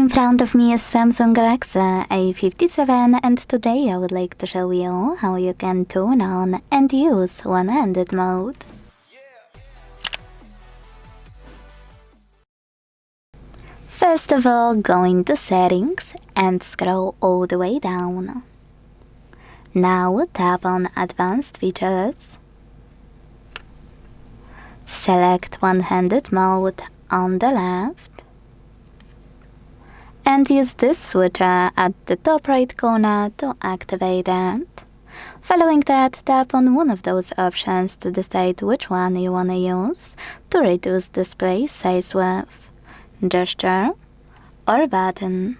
In front of me is Samsung Galaxy A57 and today I would like to show you how you can turn on and use one-handed mode. First of all, go into settings and scroll all the way down. Now tap on advanced features. Select one-handed mode on the left. And use this switcher at the top right corner to activate it. Following that, tap on one of those options to decide which one you want to use to reduce display size width, gesture, or button.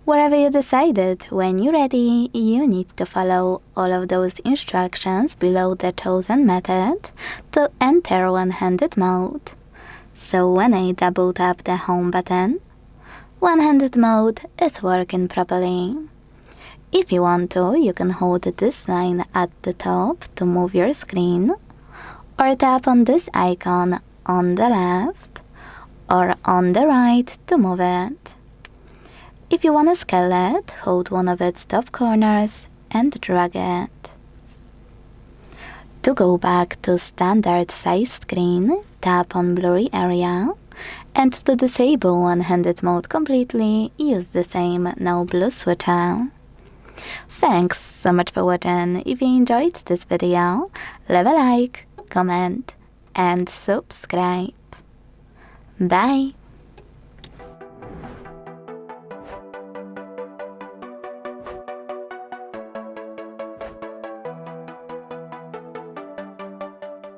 Wherever you decided, when you're ready, you need to follow all of those instructions below the chosen method to enter one-handed mode. So when I double tap the home button, one-handed mode is working properly. If you want to, you can hold this line at the top to move your screen, or tap on this icon on the left or on the right to move it. If you want to scale it, hold one of its top corners and drag it. To go back to standard size screen, tap on blurry area. And to disable one-handed mode completely, use the same no blue switcher. Thanks so much for watching. If you enjoyed this video, leave a like, comment and subscribe. Bye!